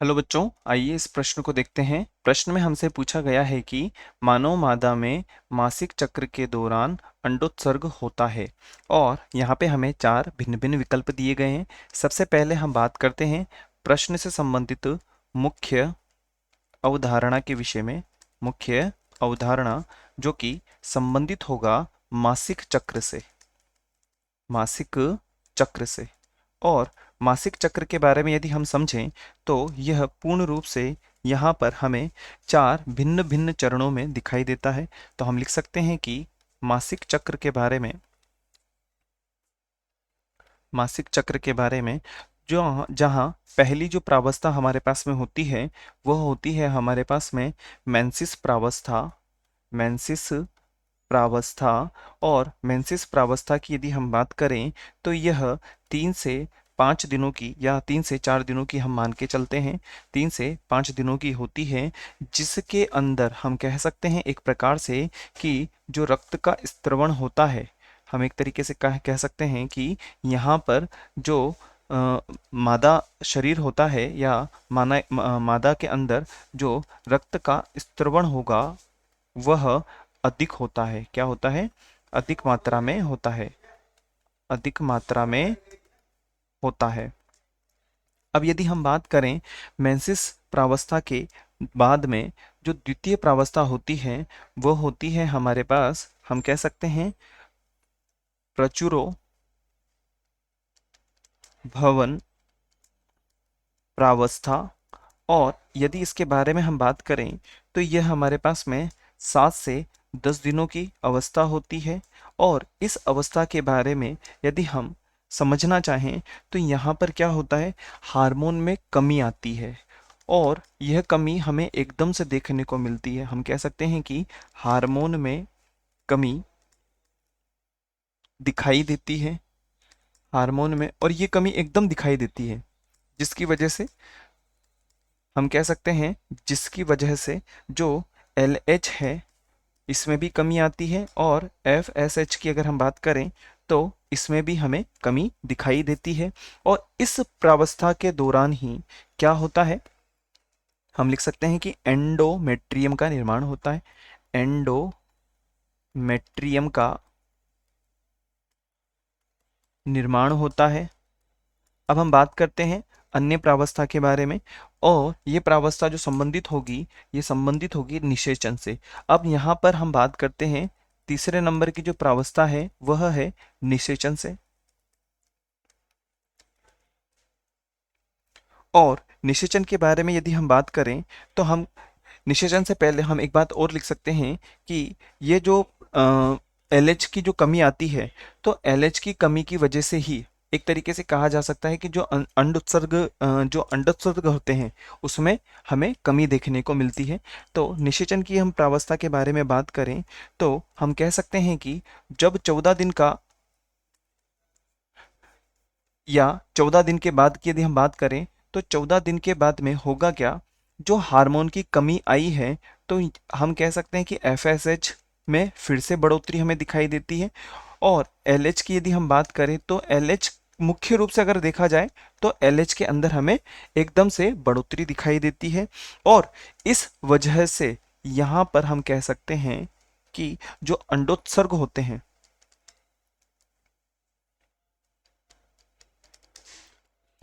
Hello बच्चों, आइए इस प्रश्न को देखते हैं। प्रश्न में हमसे पूछा गया है कि मानव मादा में मासिक चक्र के दौरान अंडोत्सर्ग होता है और यहाँ पे हमें चार भिन्न भिन्न विकल्प दिए गए हैं। सबसे पहले हम बात करते हैं प्रश्न से संबंधित मुख्य अवधारणा के विषय में। मुख्य अवधारणा जो कि संबंधित होगा मासिक चक्र से। मासिक चक्र से और मासिक चक्र के बारे में यदि हम समझें तो यह पूर्ण रूप से यहाँ पर हमें चार भिन्न भिन्न चरणों में दिखाई देता है। तो हम लिख सकते हैं कि मासिक चक्र के बारे में मासिक चक्र के बारे में जो जहाँ पहली जो प्रावस्था हमारे पास में होती है वह होती है हमारे पास में मेंसिस प्रावस्था। मेंसिस प्रावस्था और मेंसिस प्रावस्था की यदि हम बात करें तो यह 3 से 5 दिनों की या 3 से 4 दिनों की हम मान के चलते हैं। 3 से 5 दिनों की होती है, जिसके अंदर हम कह सकते हैं एक प्रकार से कि जो रक्त का स्त्रवण होता है, हम एक तरीके से कह सकते हैं कि यहाँ पर जो मादा शरीर होता है या मादा के अंदर जो रक्त का स्त्रवण होगा वह अधिक होता है। क्या होता है? अधिक मात्रा में होता है। अधिक मात्रा में होता है। अब यदि हम बात करें मेंसिस प्रावस्था के बाद में जो द्वितीय प्रावस्था होती है वह होती है हमारे पास, हम कह सकते हैं प्रचुरो भवन प्रावस्था। और यदि इसके बारे में हम बात करें तो यह हमारे पास में 7 से 10 दिनों की अवस्था होती है। और इस अवस्था के बारे में यदि हम समझना चाहें तो यहाँ पर क्या होता है, हार्मोन में कमी आती है और यह कमी हमें एकदम से देखने को मिलती है। हम कह सकते हैं कि हार्मोन में कमी दिखाई देती है। हार्मोन में, और ये कमी एकदम दिखाई देती है जिसकी वजह से हम कह सकते हैं, जिसकी वजह से जो LH है इसमें भी कमी आती है और FSH की अगर हम बात करें तो इसमें भी हमें कमी दिखाई देती है। और इस प्रावस्था के दौरान ही क्या होता है, हम लिख सकते हैं कि एंडोमेट्रियम का निर्माण होता है। एंडोमेट्रियम का निर्माण होता है। अब हम बात करते हैं अन्य प्रावस्था के बारे में, और ये प्रावस्था जो संबंधित होगी ये संबंधित होगी निषेचन से। अब यहाँ पर हम बात करते हैं तीसरे नंबर की जो प्रावस्था है वह है निषेचन से। और निषेचन के बारे में यदि हम बात करें तो हम निषेचन से पहले हम एक बात और लिख सकते हैं कि ये जो LH की जो कमी आती है तो LH की कमी की वजह से ही एक तरीके से कहा जा सकता है कि जो जो अंडोत्सर्ग होते हैं उसमें हमें कमी देखने को मिलती है। तो निषेचन की हम प्रावस्था के बारे में बात करें तो हम कह सकते हैं कि जब 14 दिन का या 14 दिन के बाद की यदि हम बात करें तो 14 दिन के बाद में होगा क्या, जो हार्मोन की कमी आई है तो हम कह सकते हैं कि FSH में फिर से बढ़ोतरी हमें दिखाई देती है। और LH की यदि हम बात करें तो LH मुख्य रूप से अगर देखा जाए तो LH के अंदर हमें एकदम से बढ़ोतरी दिखाई देती है। और इस वजह से यहाँ पर हम कह सकते हैं कि जो अंडोत्सर्ग होते हैं,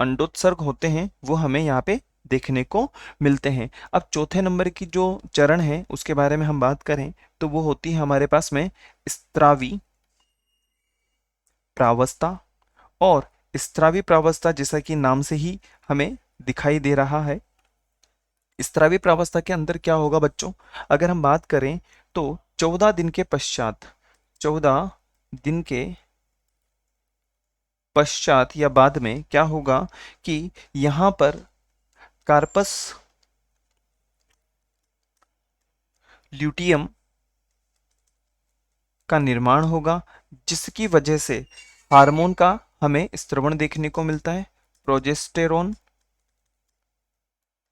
अंडोत्सर्ग होते हैं वो हमें यहाँ पे देखने को मिलते हैं। अब चौथे नंबर की जो चरण है उसके बारे में हम बात करें तो वो होती है हमारे पास में स्त्रावी प्रावस्था। और स्त्रावी प्रावस्था जैसा कि नाम से ही हमें दिखाई दे रहा है, स्त्रावी प्रावस्था के अंदर क्या होगा बच्चों, अगर हम बात करें तो 14 दिन के पश्चात, 14 दिन के पश्चात या बाद में क्या होगा कि यहाँ पर कार्पस ल्यूटियम का निर्माण होगा, जिसकी वजह से हार्मोन का हमें स्त्रवण देखने को मिलता है, प्रोजेस्टेरोन।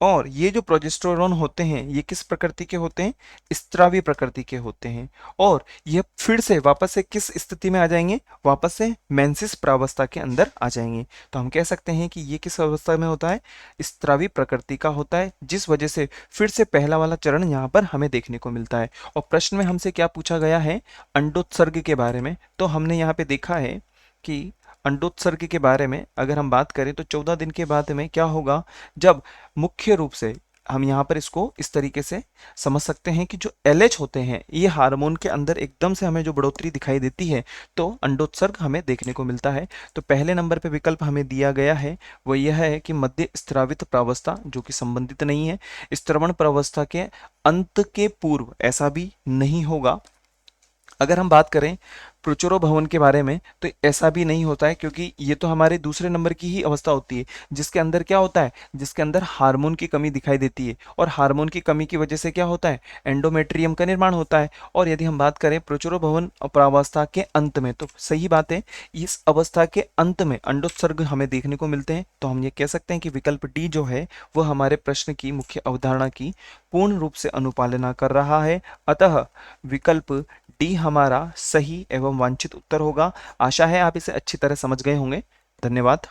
और ये जो प्रोजेस्टेरोन होते हैं ये किस प्रकृति के होते हैं? स्त्रावी प्रकृति के होते हैं। और ये फिर से वापस से किस स्थिति में आ जाएंगे? वापस से मेंसिस प्रावस्था के अंदर आ जाएंगे। तो हम कह सकते हैं कि ये किस अवस्था में होता है? स्त्रावी प्रकृति का होता है, जिस वजह से फिर से पहला वाला चरण यहाँ पर हमें देखने को मिलता है। और प्रश्न में हमसे क्या पूछा गया है? अंडोत्सर्ग के बारे में। तो हमने यहाँ पे देखा है कि अंडोत्सर्ग के बारे में अगर हम बात करें तो 14 दिन के बाद में क्या होगा? जब मुख्य रूप से हम यहाँ पर इसको इस तरीके से समझ सकते हैं कि जो LH होते हैं ये हार्मोन के अंदर एकदम से हमें जो बढ़ोतरी दिखाई देती है तो अंडोत्सर्ग हमें देखने को मिलता है। तो पहले नंबर पे विकल्प हमें दिया गया है वो यह है कि मध्य स्रावित प्रावस्था, जो कि संबंधित नहीं है। स्त्रवण प्रावस्था के अंत के पूर्व ऐसा भी नहीं होगा। अगर हम बात करें प्रचुरो भवन के बारे में तो ऐसा भी नहीं होता है, क्योंकि ये तो हमारे दूसरे नंबर की ही अवस्था होती है जिसके अंदर क्या होता है? जिसके अंदर हार्मोन की कमी दिखाई देती है, और हार्मोन की कमी की वजह से क्या होता है? एंडोमेट्रियम का निर्माण होता है। और यदि हम बात करें प्रचुरो भवन प्रावस्था के अंत में, तो सही बात है, इस अवस्था के अंत में अंडोत्सर्ग हमें देखने को मिलते हैं। तो हम ये कह सकते हैं कि विकल्प डी जो है वो हमारे प्रश्न की मुख्य अवधारणा की पूर्ण रूप से अनुपालना कर रहा है। अतः विकल्प डी हमारा सही एवं वांछित उत्तर होगा। आशा है आप इसे अच्छी तरह समझ गए होंगे। धन्यवाद।